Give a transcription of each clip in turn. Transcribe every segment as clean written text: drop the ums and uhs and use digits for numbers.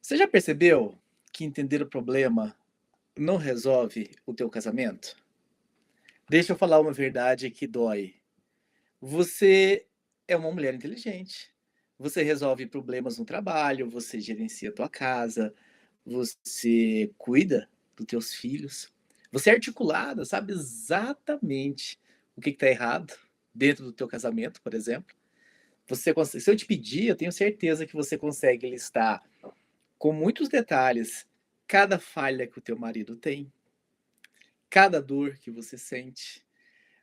Você já percebeu que entender o problema não resolve o teu casamento? Deixa eu falar uma verdade que dói. Você é uma mulher inteligente. Você resolve problemas no trabalho, você gerencia a tua casa, você cuida dos teus filhos. Você é articulada, sabe exatamente o que está errado dentro do teu casamento, por exemplo. Se eu te pedir, eu tenho certeza que você consegue listar com muitos detalhes cada falha que o teu marido tem, cada dor que você sente.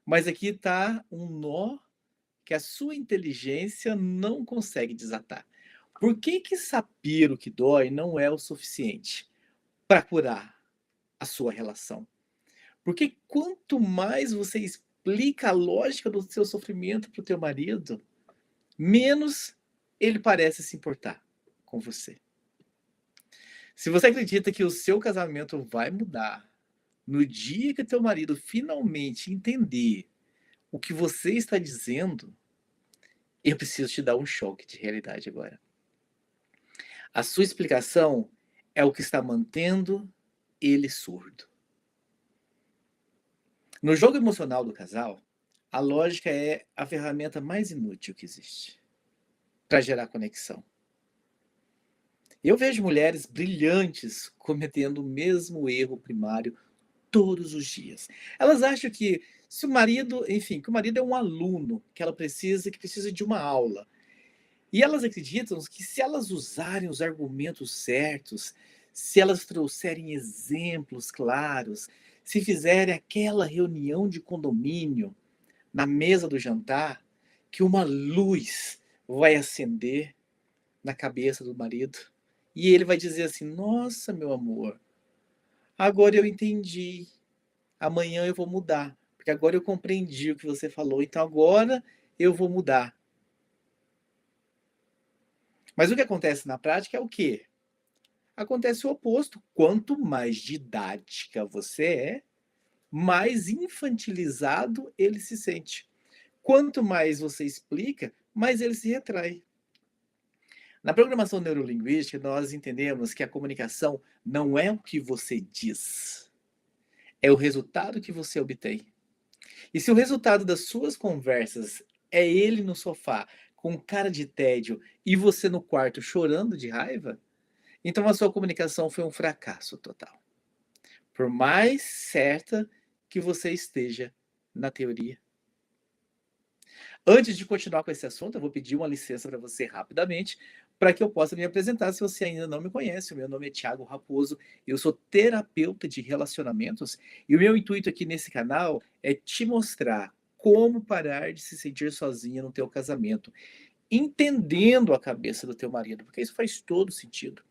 Mas aqui está um nó que a sua inteligência não consegue desatar. Por que que saber o que dói não é o suficiente para curar a sua relação? Porque quanto mais você explica a lógica do seu sofrimento para o teu marido, menos ele parece se importar com você. Se você acredita que o seu casamento vai mudar no dia que teu marido finalmente entender o que você está dizendo, eu preciso te dar um choque de realidade agora. A sua explicação é o que está mantendo ele surdo. No jogo emocional do casal, a lógica é a ferramenta mais inútil que existe para gerar conexão. Eu vejo mulheres brilhantes cometendo o mesmo erro primário todos os dias. Elas acham que se o marido, enfim, que o marido é um aluno que ela precisa, que precisa de uma aula. E elas acreditam que se elas usarem os argumentos certos, se elas trouxerem exemplos claros, se fizerem aquela reunião de condomínio na mesa do jantar, que uma luz vai acender na cabeça do marido e ele vai dizer assim: "Nossa, meu amor, agora eu entendi. Amanhã eu vou mudar, porque agora eu compreendi o que você falou, então agora eu vou mudar". Mas o que acontece na prática é o quê? Acontece o oposto. Quanto mais didática você é, mais infantilizado ele se sente. Quanto mais você explica, mais ele se retrai. Na programação neurolinguística, nós entendemos que a comunicação não é o que você diz, é o resultado que você obtém. E se o resultado das suas conversas é ele no sofá com cara de tédio e você no quarto chorando de raiva, então a sua comunicação foi um fracasso total. Por mais certa que você esteja na teoria. Antes de continuar com esse assunto, eu vou pedir uma licença para você rapidamente, para que eu possa me apresentar se você ainda não me conhece. O meu nome é Thiago Raposo, eu sou terapeuta de relacionamentos e o meu intuito aqui nesse canal é te mostrar como parar de se sentir sozinha no teu casamento, entendendo a cabeça do teu marido, porque isso faz todo sentido.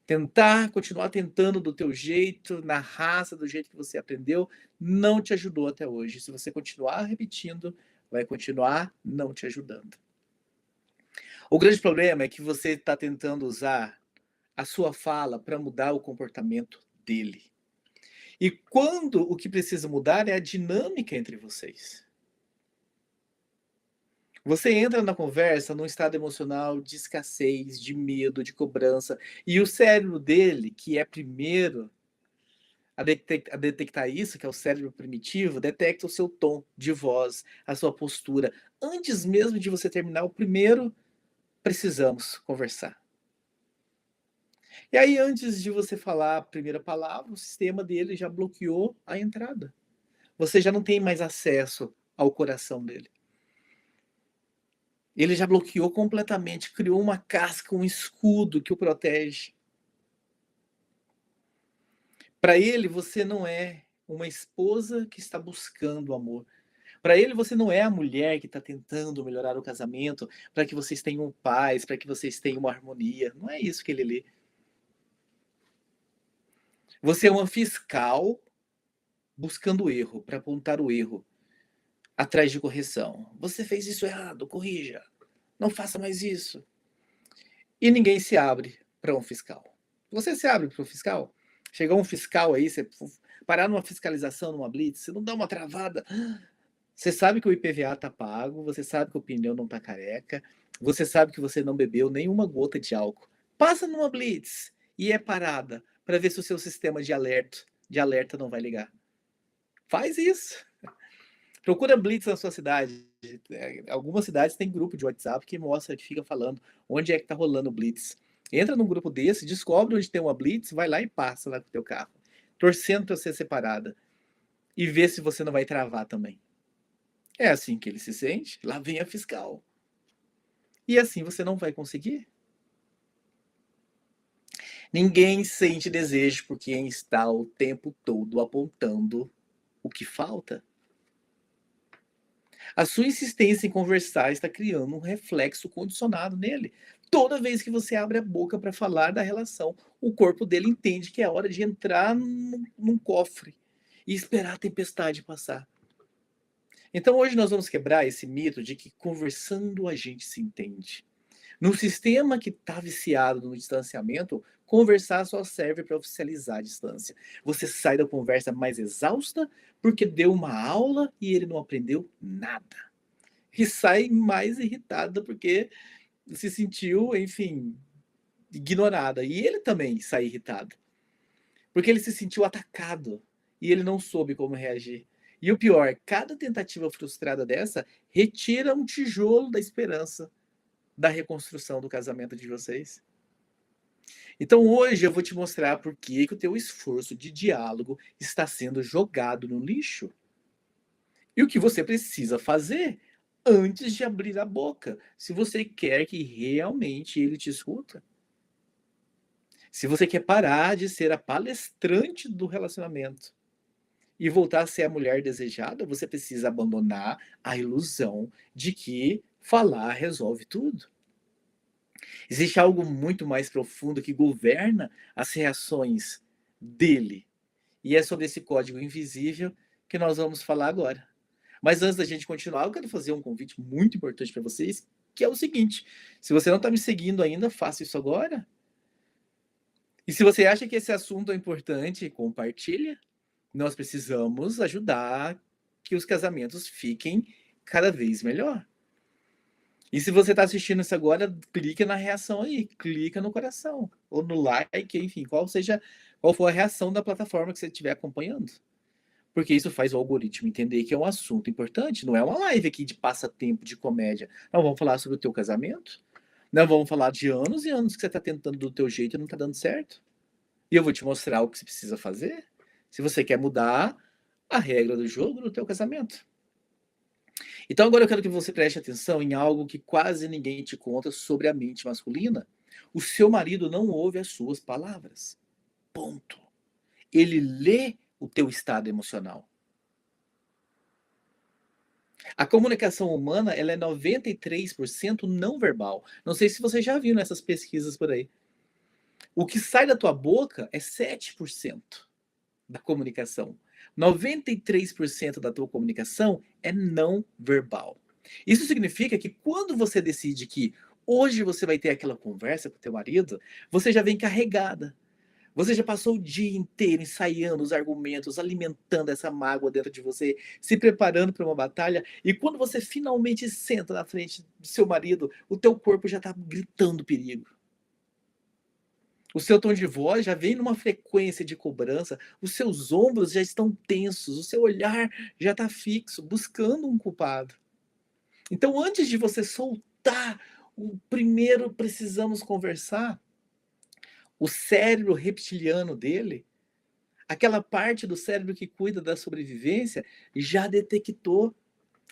Tentar, continuar tentando do teu jeito, na raça, do jeito que você aprendeu, não te ajudou até hoje. Se você continuar repetindo, vai continuar não te ajudando. O grande problema é que você está tentando usar a sua fala para mudar o comportamento dele. E quando o que precisa mudar é a dinâmica entre vocês. Você entra na conversa num estado emocional de escassez, de medo, de cobrança, e o cérebro dele, que é primeiro a detectar isso, que é o cérebro primitivo, detecta o seu tom de voz, a sua postura. Antes mesmo de você terminar o primeiro, precisamos conversar. E aí, antes de você falar a primeira palavra, o sistema dele já bloqueou a entrada. Você já não tem mais acesso ao coração dele. Ele já bloqueou completamente, criou uma casca, um escudo que o protege. Para ele, você não é uma esposa que está buscando amor. Para ele, você não é a mulher que está tentando melhorar o casamento para que vocês tenham paz, para que vocês tenham uma harmonia. Não é isso que ele lê. Você é uma fiscal buscando o erro, para apontar o erro, atrás de correção. Você fez isso errado, corrija. Não faça mais isso. E ninguém se abre para um fiscal. Você se abre para um fiscal? Chegou um fiscal aí, você parar numa fiscalização, numa blitz, você não dá uma travada. Você sabe que o IPVA está pago, você sabe que o pneu não está careca, você sabe que você não bebeu nenhuma gota de álcool. Passa numa blitz e é parada para ver se o seu sistema de alerta não vai ligar. Faz isso. Procura blitz na sua cidade. Algumas cidades têm grupo de WhatsApp que mostra, que fica falando onde é que tá rolando blitz. Entra num grupo desse, descobre onde tem uma blitz, vai lá e passa lá com o teu carro, torcendo para ser separada e vê se você não vai travar também. É assim que ele se sente, lá vem a fiscal. E assim você não vai conseguir. Ninguém sente desejo por quem está o tempo todo apontando o que falta. A sua insistência em conversar está criando um reflexo condicionado nele. Toda vez que você abre a boca para falar da relação, o corpo dele entende que é hora de entrar num cofre e esperar a tempestade passar. Então hoje nós vamos quebrar esse mito de que conversando a gente se entende. Num sistema que está viciado no distanciamento, conversar só serve para oficializar a distância. Você sai da conversa mais exausta porque deu uma aula e ele não aprendeu nada. E sai mais irritada porque se sentiu, enfim, ignorada. E ele também sai irritado, porque ele se sentiu atacado e ele não soube como reagir. E o pior, cada tentativa frustrada dessa retira um tijolo da esperança da reconstrução do casamento de vocês. Então hoje eu vou te mostrar por que o teu esforço de diálogo está sendo jogado no lixo. E o que você precisa fazer antes de abrir a boca, se você quer que realmente ele te escuta. Se você quer parar de ser a palestrante do relacionamento e voltar a ser a mulher desejada, você precisa abandonar a ilusão de que falar resolve tudo. Existe algo muito mais profundo que governa as reações dele. E é sobre esse código invisível que nós vamos falar agora. Mas antes da gente continuar, eu quero fazer um convite muito importante para vocês, que é o seguinte: se você não está me seguindo ainda, faça isso agora. E se você acha que esse assunto é importante, compartilha. Nós precisamos ajudar que os casamentos fiquem cada vez melhor. E se você está assistindo isso agora, clica na reação aí, clica no coração, ou no like, enfim, qual for a reação da plataforma que você estiver acompanhando. Porque isso faz o algoritmo entender que é um assunto importante, não é uma live aqui de passatempo, de comédia. Não vamos falar sobre o teu casamento, não vamos falar de anos e anos que você está tentando do teu jeito e não está dando certo. E eu vou te mostrar o que você precisa fazer se você quer mudar a regra do jogo no teu casamento. Então agora eu quero que você preste atenção em algo que quase ninguém te conta sobre a mente masculina. O seu marido não ouve as suas palavras. Ponto. Ele lê o teu estado emocional. A comunicação humana, ela é 93% não verbal. Não sei se você já viu nessas pesquisas por aí. O que sai da tua boca é 7% da comunicação. 93% da tua comunicação é não verbal. Isso significa que quando você decide que hoje você vai ter aquela conversa com o teu marido, você já vem carregada. Você já passou o dia inteiro ensaiando os argumentos, alimentando essa mágoa dentro de você, se preparando para uma batalha, e quando você finalmente senta na frente do seu marido, o teu corpo já está gritando perigo. O seu tom de voz já vem numa frequência de cobrança, os seus ombros já estão tensos, o seu olhar já está fixo, buscando um culpado. Então, antes de você soltar o primeiro precisamos conversar, o cérebro reptiliano dele, aquela parte do cérebro que cuida da sobrevivência, já detectou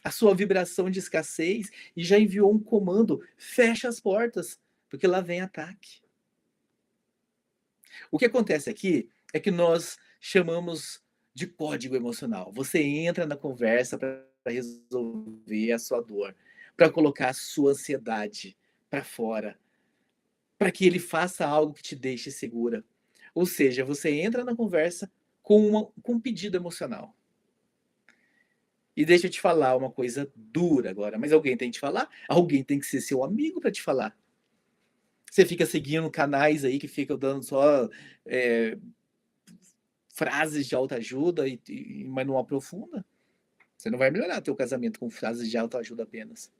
a sua vibração de escassez e já enviou um comando: fecha as portas, porque lá vem ataque. O que acontece aqui é que nós chamamos de código emocional. Você entra na conversa para resolver a sua dor, para colocar a sua ansiedade para fora, para que ele faça algo que te deixe segura. Ou seja, você entra na conversa com um pedido emocional. E deixa eu te falar uma coisa dura agora, mas alguém tem que te falar? Alguém tem que ser seu amigo para te falar. Você fica seguindo canais aí que ficam dando só frases de autoajuda, mas não aprofunda. Você não vai melhorar teu casamento com frases de autoajuda apenas.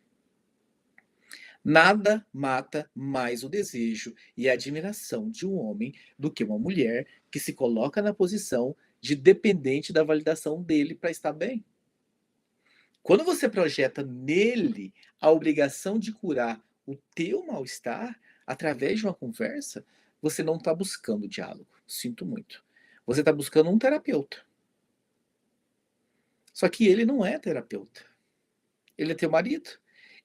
Nada mata mais o desejo e a admiração de um homem do que uma mulher que se coloca na posição de dependente da validação dele para estar bem. Quando você projeta nele a obrigação de curar o teu mal-estar através de uma conversa, você não está buscando diálogo. Sinto muito. Você está buscando um terapeuta. Só que ele não é terapeuta. Ele é teu marido.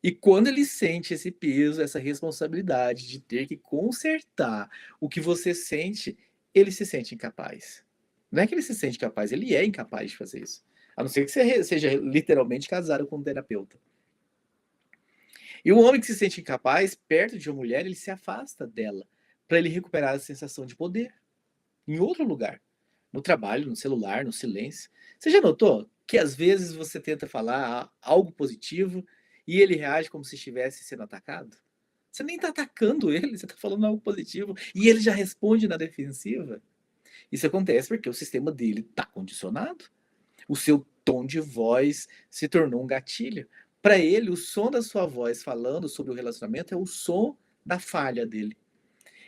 E quando ele sente esse peso, essa responsabilidade de ter que consertar o que você sente, ele se sente incapaz. Não é que ele se sente capaz, ele é incapaz de fazer isso. A não ser que você seja literalmente casado com um terapeuta. E o homem que se sente incapaz, perto de uma mulher, ele se afasta dela, para ele recuperar a sensação de poder, em outro lugar. No trabalho, no celular, no silêncio. Você já notou que às vezes você tenta falar algo positivo e ele reage como se estivesse sendo atacado? Você nem está atacando ele, você está falando algo positivo e ele já responde na defensiva. Isso acontece porque o sistema dele está condicionado. O seu tom de voz se tornou um gatilho. Para ele, o som da sua voz falando sobre o relacionamento é o som da falha dele.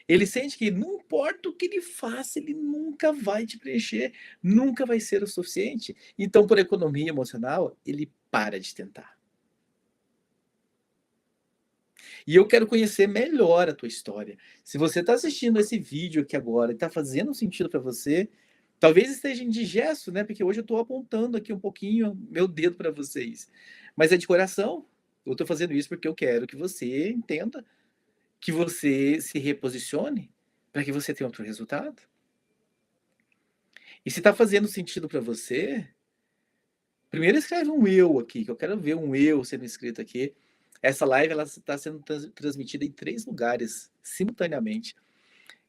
Ele sente que não importa o que ele faça, ele nunca vai te preencher, nunca vai ser o suficiente. Então, por economia emocional, ele para de tentar. E eu quero conhecer melhor a tua história. Se você está assistindo esse vídeo aqui agora e está fazendo sentido para você, talvez esteja indigesto, né? Porque hoje eu estou apontando aqui um pouquinho meu dedo para vocês. Mas é de coração. Eu estou fazendo isso porque eu quero que você entenda, que você se reposicione para que você tenha outro resultado. E se está fazendo sentido para você, primeiro escreve um eu aqui, que eu quero ver um eu sendo escrito aqui. Essa live ela está sendo transmitida em 3 lugares simultaneamente.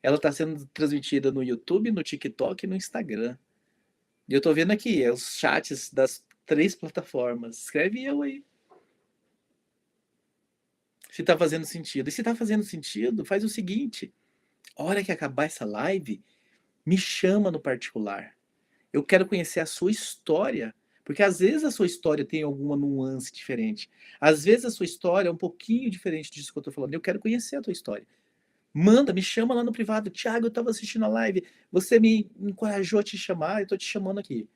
Ela está sendo transmitida no YouTube, no TikTok e no Instagram. E eu estou vendo aqui os chats das 3 plataformas. Escreve eu aí. Se está fazendo sentido. E se está fazendo sentido, faz o seguinte: a hora que acabar essa live, me chama no particular. Eu quero conhecer a sua história, porque às vezes a sua história tem alguma nuance diferente. Às vezes a sua história é um pouquinho diferente disso que eu estou falando. Eu quero conhecer a tua história. Manda, me chama lá no privado. Tiago, eu estava assistindo a live, você me encorajou a te chamar, eu estou te chamando aqui.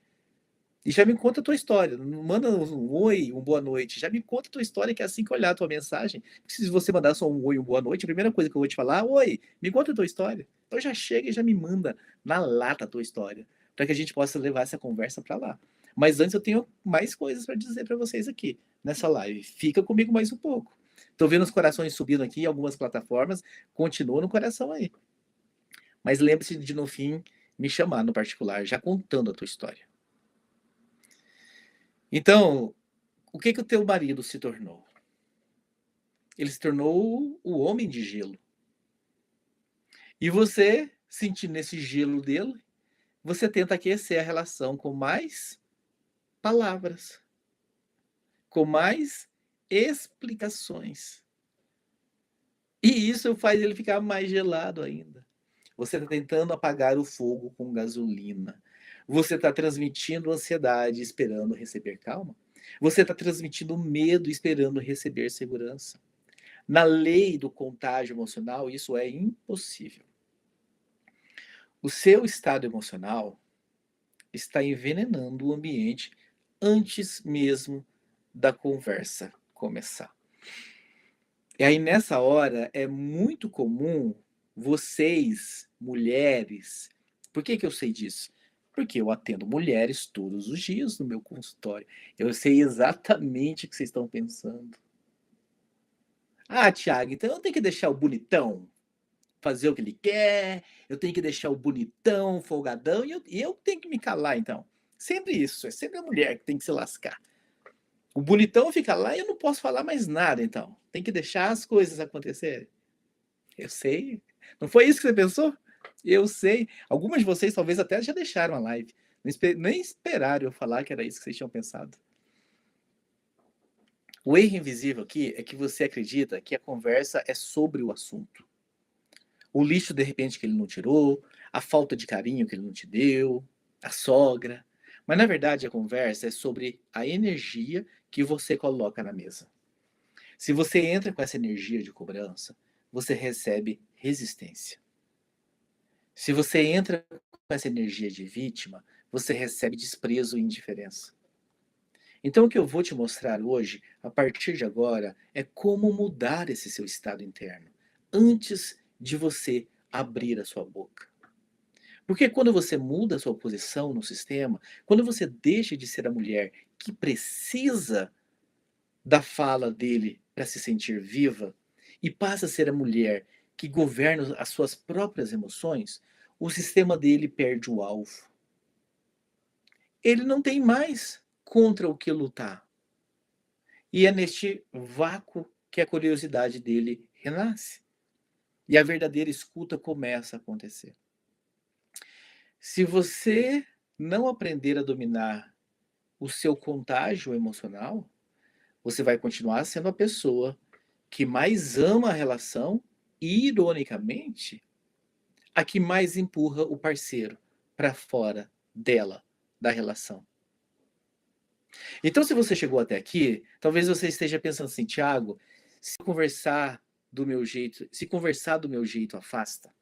E já me conta a tua história. Não manda um oi, um boa noite. Já me conta a tua história, que é assim que olhar a tua mensagem. Se você mandar só um oi, um boa noite, a primeira coisa que eu vou te falar, oi, me conta a tua história. Então já chega e já me manda na lata a tua história, para que a gente possa levar essa conversa para lá. Mas antes eu tenho mais coisas para dizer para vocês aqui nessa live. Fica comigo mais um pouco. Tô vendo os corações subindo aqui em algumas plataformas. Continua no coração aí. Mas lembre-se de, no fim, me chamar no particular, já contando a tua história. Então, o que que o teu marido se tornou? Ele se tornou o homem de gelo. E você, sentindo esse gelo dele, você tenta aquecer a relação com mais palavras, com mais explicações. E isso faz ele ficar mais gelado ainda. Você está tentando apagar o fogo com gasolina. Você está transmitindo ansiedade esperando receber calma. Você está transmitindo medo esperando receber segurança. Na lei do contágio emocional, isso é impossível. O seu estado emocional está envenenando o ambiente antes mesmo da conversa começar. E aí, nessa hora, é muito comum vocês, mulheres. Por que que eu sei disso? Porque eu atendo mulheres todos os dias no meu consultório. Eu sei exatamente o que vocês estão pensando. Ah, Thiago, então eu tenho que deixar o bonitão fazer o que ele quer, eu tenho que deixar o bonitão, folgadão, e eu tenho que me calar, então. Sempre isso, é sempre a mulher que tem que se lascar. O bonitão fica lá e eu não posso falar mais nada, então. Tem que deixar as coisas acontecerem. Eu sei. Não foi isso que você pensou? Eu sei. Algumas de vocês talvez até já deixaram a live. Nem esperaram eu falar que era isso que vocês tinham pensado. O erro invisível aqui é que você acredita que a conversa é sobre o assunto. O lixo, de repente, que ele não tirou, a falta de carinho que ele não te deu, a sogra. Mas, na verdade, a conversa é sobre a energia que você coloca na mesa. Se você entra com essa energia de cobrança, você recebe resistência. Se você entra com essa energia de vítima, você recebe desprezo e indiferença. Então, o que eu vou te mostrar hoje, a partir de agora, é como mudar esse seu estado interno, antes de você abrir a sua boca. Porque quando você muda a sua posição no sistema, quando você deixa de ser a mulher que precisa da fala dele para se sentir viva e passa a ser a mulher que governa as suas próprias emoções, o sistema dele perde o alvo. Ele não tem mais contra o que lutar. E é neste vácuo que a curiosidade dele renasce. E a verdadeira escuta começa a acontecer. Se você não aprender a dominar o seu contágio emocional, você vai continuar sendo a pessoa que mais ama a relação e, ironicamente, a que mais empurra o parceiro para fora dela, da relação. Então, se você chegou até aqui, talvez você esteja pensando assim, Thiago, se conversar do meu jeito afasta,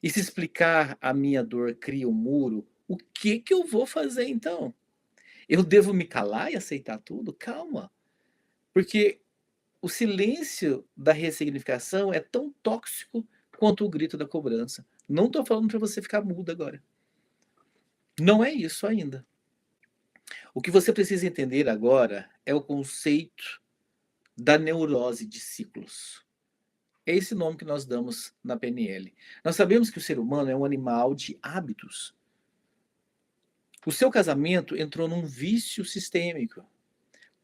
e se explicar a minha dor cria um muro, o que que eu vou fazer então? Eu devo me calar e aceitar tudo? Calma, porque o silêncio da ressignificação é tão tóxico quanto o grito da cobrança. Não estou falando para você ficar mudo agora. Não é isso ainda. O que você precisa entender agora é o conceito da neurose de ciclos. É esse nome que nós damos na PNL. Nós sabemos que o ser humano é um animal de hábitos. O seu casamento entrou num vício sistêmico.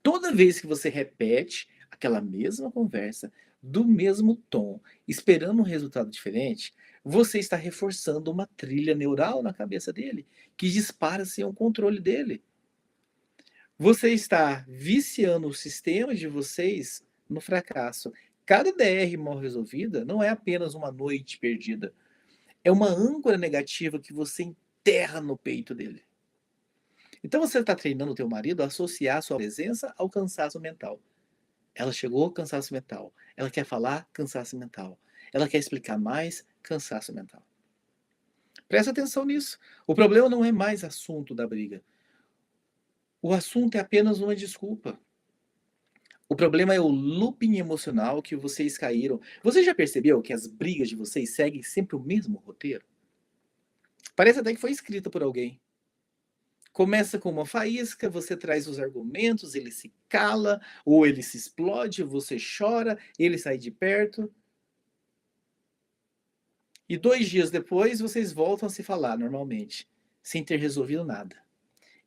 Toda vez que você repete aquela mesma conversa, do mesmo tom, esperando um resultado diferente, você está reforçando uma trilha neural na cabeça dele, que dispara sem o controle dele. Você está viciando o sistema de vocês no fracasso. Cada DR mal resolvida não é apenas uma noite perdida, é uma âncora negativa que você enterra no peito dele. Então você está treinando o teu marido a associar a sua presença ao cansaço mental. Ela chegou, cansaço mental. Ela quer falar, cansaço mental. Ela quer explicar mais, cansaço mental. Presta atenção nisso. O problema não é mais assunto da briga. O assunto é apenas uma desculpa. O problema é o looping emocional que vocês caíram. Você já percebeu que as brigas de vocês seguem sempre o mesmo roteiro? Parece até que foi escrito por alguém. Começa com uma faísca, você traz os argumentos, ele se cala, ou ele se explode, você chora, ele sai de perto. E 2 dias depois, vocês voltam a se falar normalmente, sem ter resolvido nada.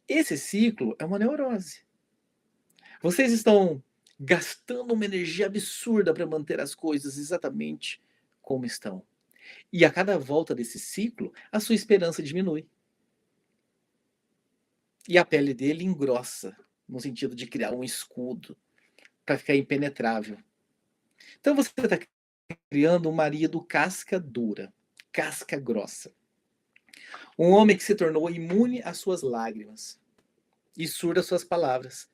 Esse ciclo é uma neurose. Vocês estão gastando uma energia absurda para manter as coisas exatamente como estão. E a cada volta desse ciclo, a sua esperança diminui. E a pele dele engrossa, no sentido de criar um escudo para ficar impenetrável. Então você está criando um marido casca dura, casca grossa. Um homem que se tornou imune às suas lágrimas e surda às suas palavras.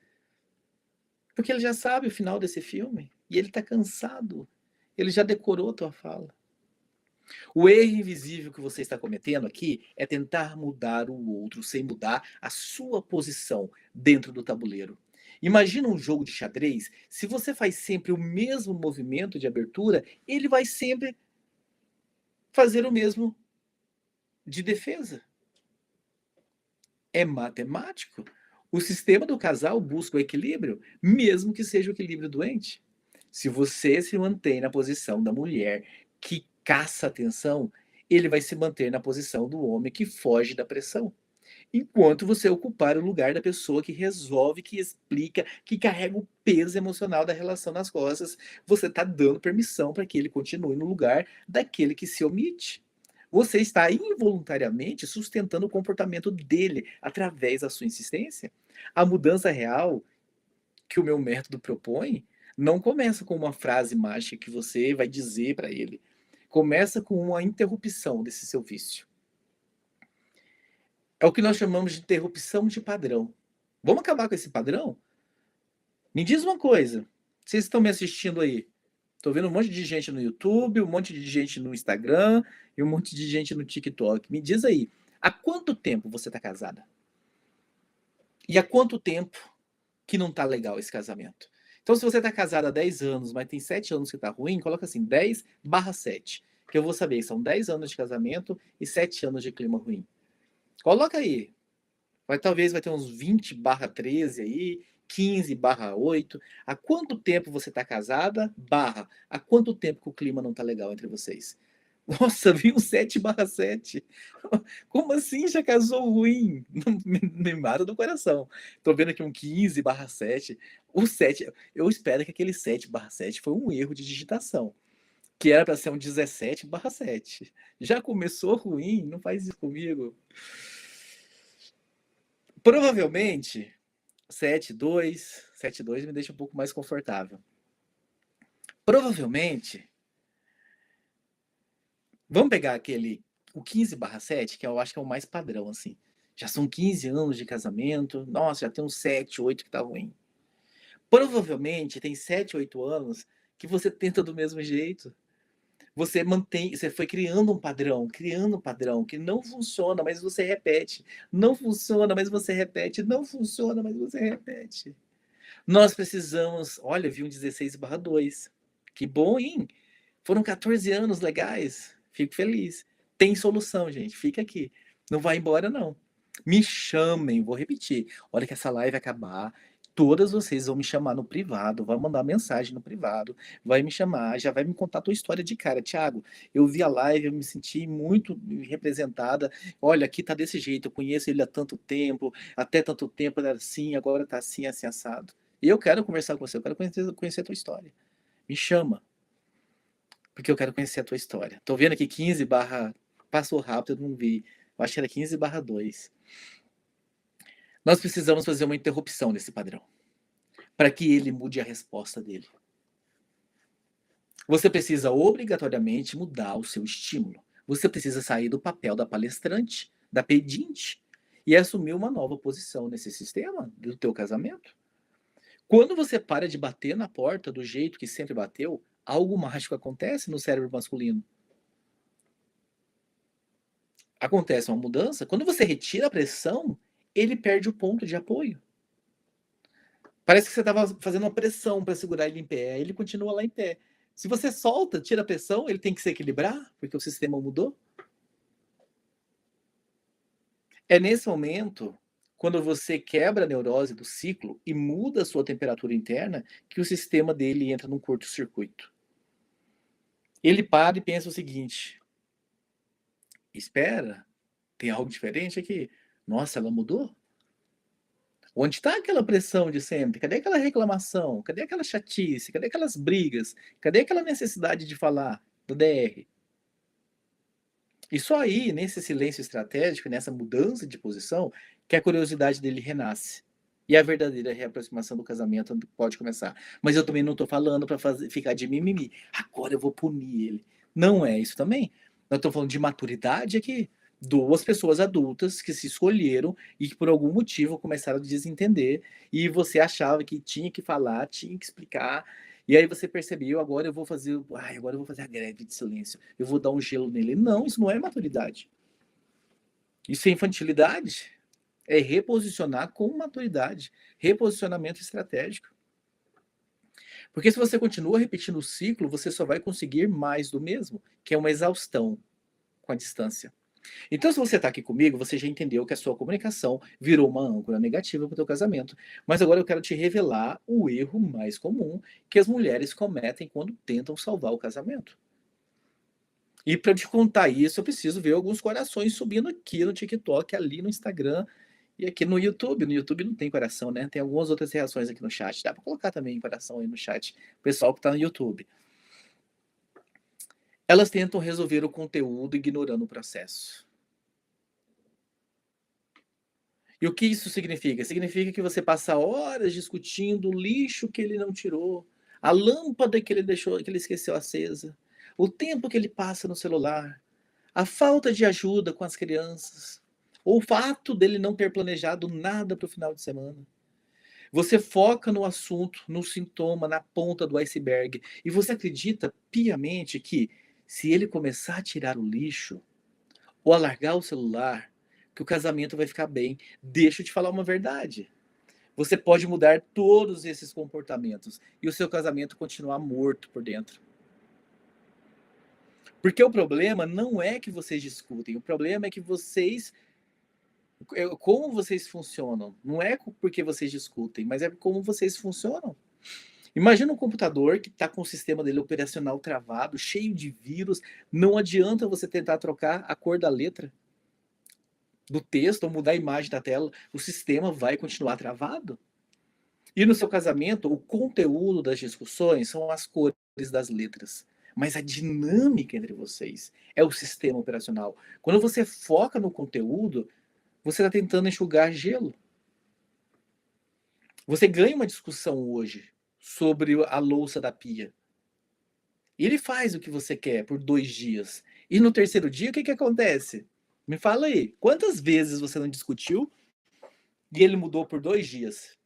Porque ele já sabe o final desse filme e ele está cansado. Ele já decorou a tua fala. O erro invisível que você está cometendo aqui é tentar mudar o outro sem mudar a sua posição dentro do tabuleiro. Imagina um jogo de xadrez, se você faz sempre o mesmo movimento de abertura, ele vai sempre fazer o mesmo de defesa. É matemático. O sistema do casal busca o equilíbrio, mesmo que seja o equilíbrio doente. Se você se mantém na posição da mulher que caça atenção, ele vai se manter na posição do homem que foge da pressão. Enquanto você ocupar o lugar da pessoa que resolve, que explica, que carrega o peso emocional da relação nas costas, você está dando permissão para que ele continue no lugar daquele que se omite. Você está involuntariamente sustentando o comportamento dele através da sua insistência. A mudança real que o meu método propõe não começa com uma frase mágica que você vai dizer para ele. Começa com uma interrupção desse seu vício. É o que nós chamamos de interrupção de padrão. Vamos acabar com esse padrão? Me diz uma coisa, vocês estão me assistindo aí? Tô vendo um monte de gente no YouTube, um monte de gente no Instagram e um monte de gente no TikTok. Me diz aí, há quanto tempo você tá casada? E há quanto tempo que não tá legal esse casamento? Então, se você tá casada há 10 anos, mas tem 7 anos que tá ruim, coloca assim, 10/7, que eu vou saber, são 10 anos de casamento e 7 anos de clima ruim. Coloca aí, talvez vai ter uns 20/13 aí, 15/8. Há quanto tempo você está casada? Há quanto tempo que o clima não está legal entre vocês? Nossa, vi um 7/7. Como assim já casou ruim? Me mata do coração. Tô vendo aqui um 15/7. O 7, eu espero que aquele 7/7 foi um erro de digitação, que era para ser um 17/7. Já começou ruim? Não faz isso comigo. Provavelmente 7/2 me deixa um pouco mais confortável. Provavelmente, vamos pegar o 15/7, que eu acho que é o mais padrão, assim. Já são 15 anos de casamento, nossa, já tem uns 7, 8 que tá ruim. Provavelmente tem 7, 8 anos que você tenta do mesmo jeito. Você foi criando um padrão que não funciona, mas você repete. Não funciona, mas você repete. Não funciona, mas você repete. Nós precisamos, olha, vi um 16/2. Que bom, hein? Foram 14 anos legais. Fico feliz. Tem solução, gente. Fica aqui. Não vai embora, não. Me chamem, vou repetir. Hora que essa live acabar, todas vocês vão me chamar no privado, vão mandar mensagem no privado, vai me chamar, já vai me contar a tua história de cara. Tiago, eu vi a live, eu me senti muito representada. Olha, aqui tá desse jeito, eu conheço ele há tanto tempo, até tanto tempo era assim, agora tá assim, assim, assado. E eu quero conversar com você, eu quero conhecer a tua história. Me chama, porque eu quero conhecer a tua história. Tô vendo aqui 15 barra. Passou rápido, eu não vi. Eu acho que era 15/2. Nós precisamos fazer uma interrupção nesse padrão, para que ele mude a resposta dele. Você precisa obrigatoriamente mudar o seu estímulo. Você precisa sair do papel da palestrante, da pedinte, e assumir uma nova posição nesse sistema do teu casamento. Quando você para de bater na porta do jeito que sempre bateu, algo mágico acontece no cérebro masculino. Acontece uma mudança. Quando você retira a pressão, ele perde o ponto de apoio. Parece que você estava fazendo uma pressão para segurar ele em pé, aí ele continua lá em pé. Se você solta, tira a pressão, ele tem que se equilibrar, porque o sistema mudou. É nesse momento, quando você quebra a neurose do ciclo e muda a sua temperatura interna, que o sistema dele entra num curto-circuito. Ele para e pensa o seguinte: espera, tem algo diferente aqui. Nossa, ela mudou? Onde está aquela pressão de sempre? Cadê aquela reclamação? Cadê aquela chatice? Cadê aquelas brigas? Cadê aquela necessidade de falar do DR? E só aí, nesse silêncio estratégico, nessa mudança de posição, que a curiosidade dele renasce. E a verdadeira reaproximação do casamento pode começar. Mas eu também não estou falando para ficar de mimimi. Agora eu vou punir ele. Não é isso também. Nós estamos falando de maturidade aqui. Duas pessoas adultas que se escolheram e que por algum motivo começaram a desentender e você achava que tinha que falar, tinha que explicar, e aí você percebeu, agora eu vou fazer a greve de silêncio, eu vou dar um gelo nele. Não, isso não é maturidade. Isso é infantilidade. É reposicionar com maturidade, reposicionamento estratégico. Porque se você continua repetindo o ciclo, você só vai conseguir mais do mesmo, que é uma exaustão com a distância. Então, se você está aqui comigo, você já entendeu que a sua comunicação virou uma âncora negativa para o teu casamento. Mas agora eu quero te revelar o erro mais comum que as mulheres cometem quando tentam salvar o casamento. E para te contar isso, eu preciso ver alguns corações subindo aqui no TikTok, ali no Instagram e aqui no YouTube. No YouTube não tem coração, né? Tem algumas outras reações aqui no chat. Dá para colocar também coração aí no chat, pessoal que está no YouTube. Elas tentam resolver o conteúdo ignorando o processo. E o que isso significa? Significa que você passa horas discutindo o lixo que ele não tirou, a lâmpada que ele deixou, que ele esqueceu acesa, o tempo que ele passa no celular, a falta de ajuda com as crianças, ou o fato dele não ter planejado nada para o final de semana. Você foca no assunto, no sintoma, na ponta do iceberg. E você acredita piamente que, se ele começar a tirar o lixo, ou a largar o celular, que o casamento vai ficar bem. Deixa eu te falar uma verdade. Você pode mudar todos esses comportamentos e o seu casamento continuar morto por dentro. Porque o problema não é que vocês discutem, o problema é que vocês, como vocês funcionam. Não é porque vocês discutem, mas é como vocês funcionam. Imagina um computador que está com o sistema dele operacional travado, cheio de vírus. Não adianta você tentar trocar a cor da letra do texto ou mudar a imagem da tela, o sistema vai continuar travado. E no seu casamento, o conteúdo das discussões são as cores das letras, mas a dinâmica entre vocês é o sistema operacional. Quando você foca no conteúdo, você está tentando enxugar gelo. Você ganha uma discussão hoje sobre a louça da pia. E ele faz o que você quer por 2 dias. E no terceiro dia, o que, que acontece? Me fala aí, quantas vezes você não discutiu e ele mudou por 2 dias?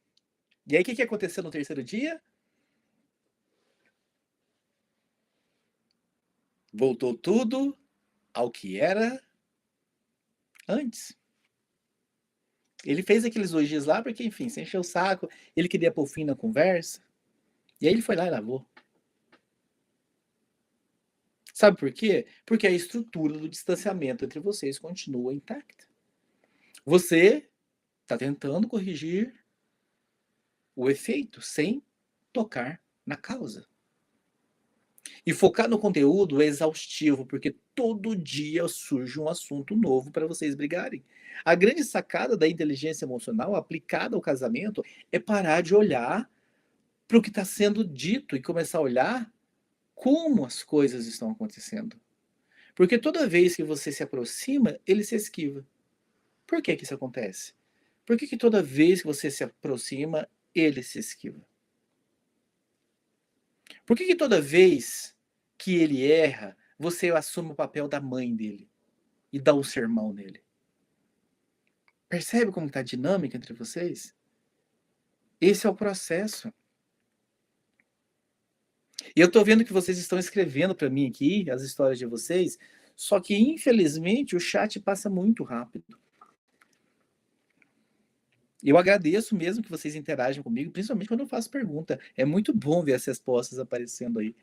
E aí, o que, que aconteceu no terceiro dia? Voltou tudo ao que era antes. Ele fez aqueles 2 dias lá porque, enfim, se encheu o saco, ele queria pôr fim na conversa. E aí ele foi lá e lavou. Sabe por quê? Porque a estrutura do distanciamento entre vocês continua intacta. Você está tentando corrigir o efeito sem tocar na causa. E focar no conteúdo é exaustivo, porque todo dia surge um assunto novo para vocês brigarem. A grande sacada da inteligência emocional aplicada ao casamento é parar de olhar para o que está sendo dito e começar a olhar como as coisas estão acontecendo. Porque toda vez que você se aproxima, ele se esquiva. Por que, que isso acontece? Por que, que toda vez que você se aproxima, ele se esquiva? Por que, que toda vez que ele erra, você assume o papel da mãe dele e dá um sermão nele? Percebe como está a dinâmica entre vocês? Esse é o processo. E eu estou vendo que vocês estão escrevendo para mim aqui as histórias de vocês, só que infelizmente o chat passa muito rápido. Eu agradeço mesmo que vocês interagem comigo, principalmente quando eu faço pergunta. É muito bom ver as respostas aparecendo aí.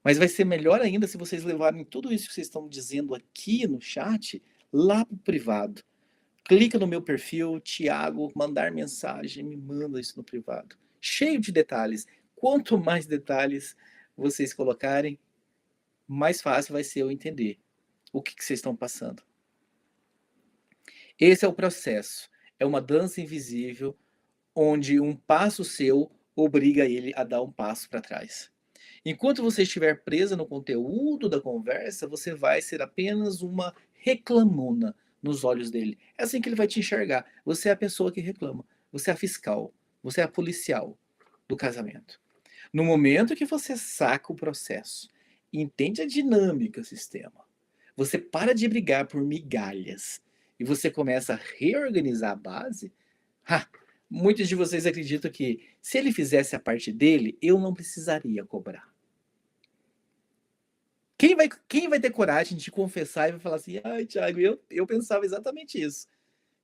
Mas vai ser melhor ainda se vocês levarem tudo isso que vocês estão dizendo aqui no chat lá para o privado. Clica no meu perfil, Thiago, mandar mensagem, me manda isso no privado. Cheio de detalhes. Quanto mais detalhes vocês colocarem, mais fácil vai ser eu entender o que vocês estão passando. Esse é o processo. É uma dança invisível onde um passo seu obriga ele a dar um passo para trás. Enquanto você estiver presa no conteúdo da conversa, você vai ser apenas uma reclamona nos olhos dele. É assim que ele vai te enxergar. Você é a pessoa que reclama. Você é a fiscal. Você é a policial do casamento. No momento que você saca o processo, entende a dinâmica do sistema, você para de brigar por migalhas e você começa a reorganizar a base, muitos de vocês acreditam que, se ele fizesse a parte dele, eu não precisaria cobrar. Quem vai ter coragem de confessar e vai falar assim: ai, Thiago, eu pensava exatamente isso.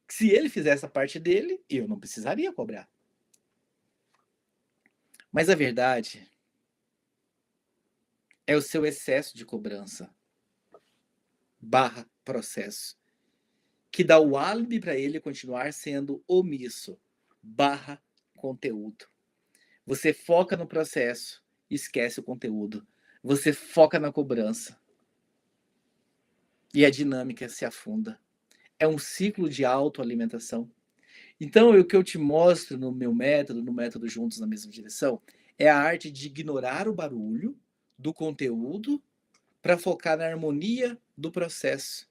Se ele fizesse a parte dele, eu não precisaria cobrar. Mas a verdade é o seu excesso de cobrança / processo, que dá o álibi para ele continuar sendo omisso / conteúdo. Você foca no processo e esquece o conteúdo. Você foca na cobrança e a dinâmica se afunda. É um ciclo de autoalimentação. Então, o que eu te mostro no meu método, no método Juntos na Mesma Direção, é a arte de ignorar o barulho do conteúdo para focar na harmonia do processo.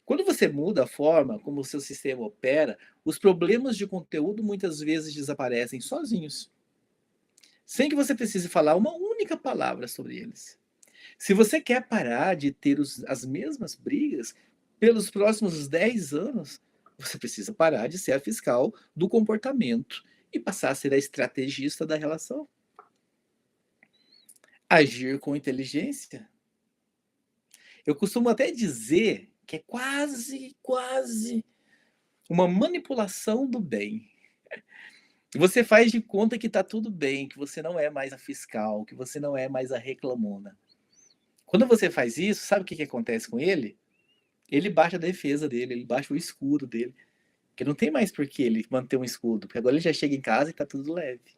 Quando você muda a forma como o seu sistema opera, os problemas de conteúdo muitas vezes desaparecem sozinhos, sem que você precise falar uma única palavra sobre eles. Se você quer parar de ter as mesmas brigas pelos próximos 10 anos, você precisa parar de ser a fiscal do comportamento e passar a ser a estrategista da relação. Agir com inteligência. Eu costumo até dizer que é quase uma manipulação do bem. Você faz de conta que está tudo bem, que você não é mais a fiscal, que você não é mais a reclamona. Quando você faz isso, sabe o que acontece com ele? Ele baixa a defesa dele, ele baixa o escudo dele, porque não tem mais por que ele manter um escudo, porque agora ele já chega em casa e está tudo leve.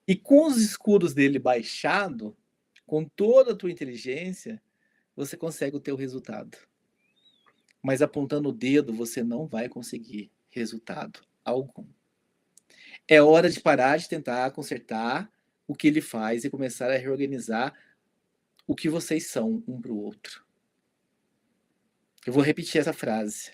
E com os escudos dele baixado, com toda a tua inteligência, você consegue o teu resultado. Mas apontando o dedo, você não vai conseguir resultado algum. É hora de parar de tentar consertar o que ele faz e começar a reorganizar o que vocês são um para o outro. Eu vou repetir essa frase.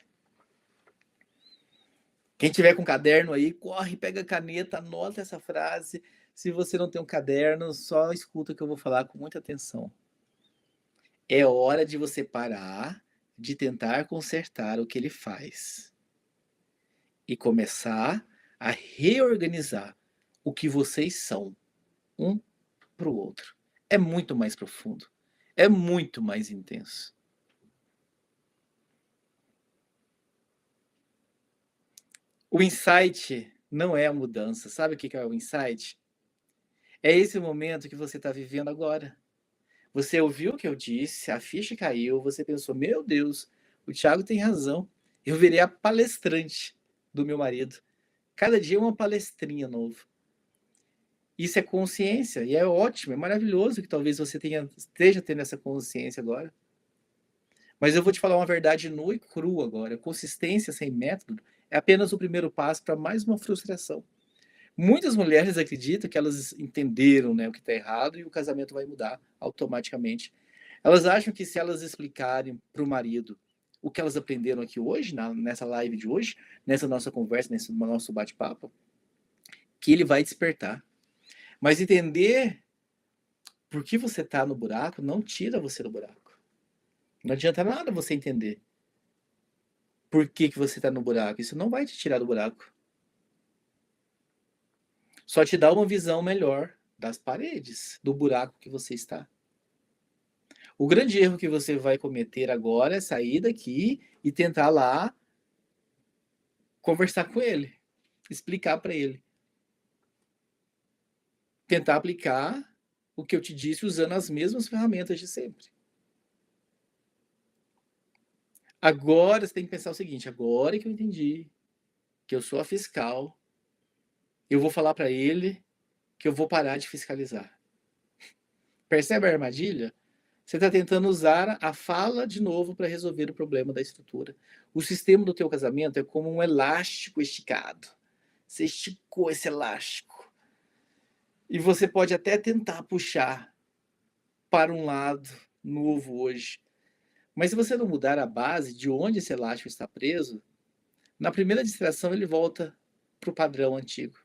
Quem tiver com caderno aí, corre, pega a caneta, anota essa frase. Se você não tem um caderno, só escuta o que eu vou falar com muita atenção. É hora de você parar de tentar consertar o que ele faz e começar a reorganizar o que vocês são um para o outro. É muito mais profundo, é muito mais intenso. O insight não é a mudança. Sabe o que é o insight? É esse momento que você está vivendo agora. Você ouviu o que eu disse, a ficha caiu, você pensou, meu Deus, o Thiago tem razão. Eu virei a palestrante do meu marido. Cada dia uma palestrinha nova. Isso é consciência e é ótimo, é maravilhoso que talvez você esteja tendo essa consciência agora. Mas eu vou te falar uma verdade nua e crua agora. Consistência sem método é apenas o primeiro passo para mais uma frustração. Muitas mulheres acreditam que elas entenderam, né, o que está errado e o casamento vai mudar automaticamente. Elas acham que se elas explicarem para o marido o que elas aprenderam aqui hoje, nessa live de hoje, nessa nossa conversa, nesse nosso bate-papo, que ele vai despertar. Mas entender por que você está no buraco não tira você do buraco. Não adianta nada você entender por que você está no buraco. Isso não vai te tirar do buraco. Só te dá uma visão melhor das paredes, do buraco que você está. O grande erro que você vai cometer agora é sair daqui e tentar lá conversar com ele, explicar para ele. Tentar aplicar o que eu te disse usando as mesmas ferramentas de sempre. Agora você tem que pensar o seguinte, agora que eu entendi que eu sou a fiscal, eu vou falar para ele que eu vou parar de fiscalizar. Percebe a armadilha? Você está tentando usar a fala de novo para resolver o problema da estrutura. O sistema do teu casamento é como um elástico esticado. Você esticou esse elástico. E você pode até tentar puxar para um lado novo hoje. Mas se você não mudar a base de onde esse elástico está preso, na primeira distração ele volta para o padrão antigo.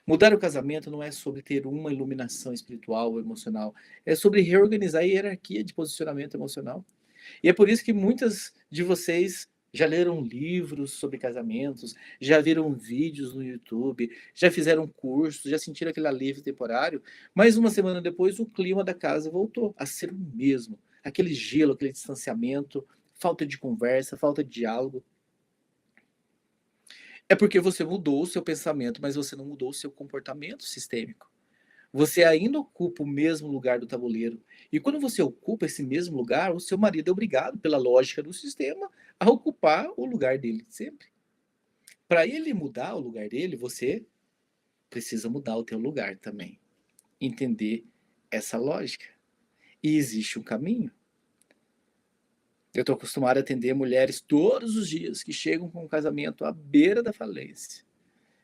Mudar o casamento não é sobre ter uma iluminação espiritual ou emocional, é sobre reorganizar a hierarquia de posicionamento emocional. E é por isso que muitas de vocês já leram livros sobre casamentos, já viram vídeos no YouTube, já fizeram cursos, já sentiram aquele alívio temporário, mas uma semana depois o clima da casa voltou a ser o mesmo. Aquele gelo, aquele distanciamento, falta de conversa, falta de diálogo. É porque você mudou o seu pensamento, mas você não mudou o seu comportamento sistêmico. Você ainda ocupa o mesmo lugar do tabuleiro. E quando você ocupa esse mesmo lugar, o seu marido é obrigado, pela lógica do sistema, a ocupar o lugar dele sempre. Para ele mudar o lugar dele, você precisa mudar o teu lugar também. Entender essa lógica. E existe um caminho. Eu estou acostumado a atender mulheres todos os dias que chegam com um casamento à beira da falência.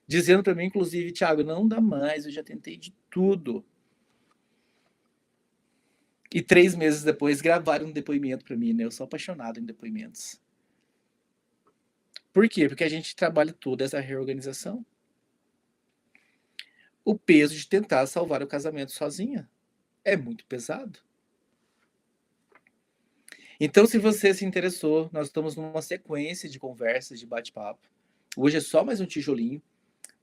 Dizendo para mim, inclusive, Thiago, não dá mais, eu já tentei de tudo. E 3 meses depois gravaram um depoimento para mim, né? Eu sou apaixonado em depoimentos. Por quê? Porque a gente trabalha toda essa reorganização. O peso de tentar salvar o casamento sozinha é muito pesado. Então, se você se interessou, nós estamos numa sequência de conversas, de bate-papo. Hoje é só mais um tijolinho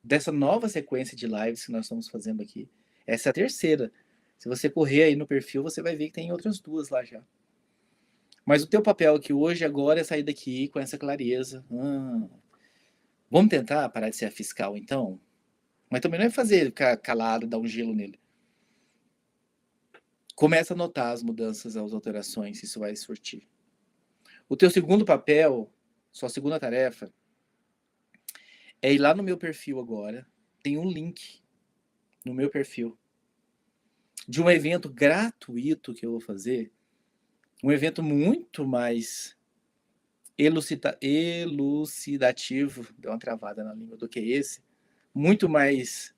dessa nova sequência de lives que nós estamos fazendo aqui. Essa é a terceira. Se você correr aí no perfil, você vai ver que tem outras 2 lá já. Mas o teu papel aqui hoje, agora, é sair daqui com essa clareza. Vamos tentar parar de ser a fiscal, então? Mas também não é fazer ficar calado, dar um gelo nele. Começa a notar as mudanças, as alterações, isso vai surtir. O teu segundo papel, sua segunda tarefa, é ir lá no meu perfil agora. Tem um link no meu perfil de um evento gratuito que eu vou fazer. Um evento muito mais elucidativo, deu uma travada na língua, do que esse. Muito mais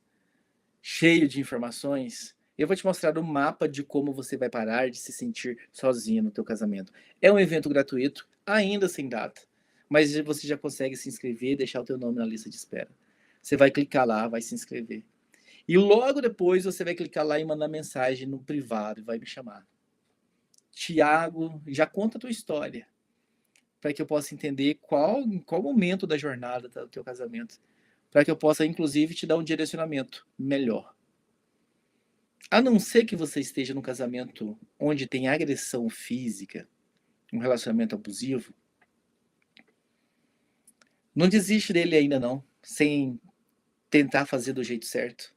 cheio de informações. Eu vou te mostrar o mapa de como você vai parar de se sentir sozinha no teu casamento. É um evento gratuito, ainda sem data, mas você já consegue se inscrever e deixar o teu nome na lista de espera. Você vai clicar lá, vai se inscrever. E logo depois você vai clicar lá e mandar mensagem no privado e vai me chamar. Tiago, já conta a tua história, para que eu possa entender em qual momento da jornada está o teu casamento, para que eu possa, inclusive, te dar um direcionamento melhor. A não ser que você esteja num casamento onde tem agressão física, um relacionamento abusivo, não desiste dele ainda não, sem tentar fazer do jeito certo,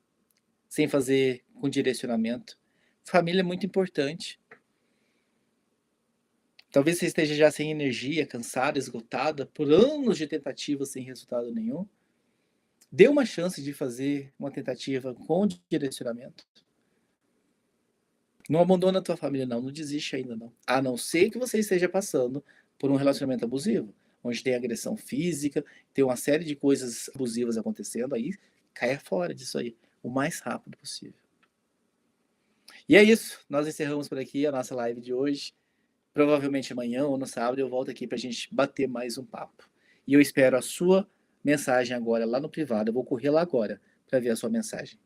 sem fazer com direcionamento. Família é muito importante. Talvez você esteja já sem energia, cansada, esgotada, por anos de tentativas sem resultado nenhum. Dê uma chance de fazer uma tentativa com direcionamento. Não abandona a tua família, não. Não desiste ainda, não. A não ser que você esteja passando por um relacionamento abusivo, onde tem agressão física, tem uma série de coisas abusivas acontecendo, aí caia fora disso aí, o mais rápido possível. E é isso. Nós encerramos por aqui a nossa live de hoje. Provavelmente amanhã ou no sábado eu volto aqui para a gente bater mais um papo. E eu espero a sua mensagem agora lá no privado. Eu vou correr lá agora para ver a sua mensagem.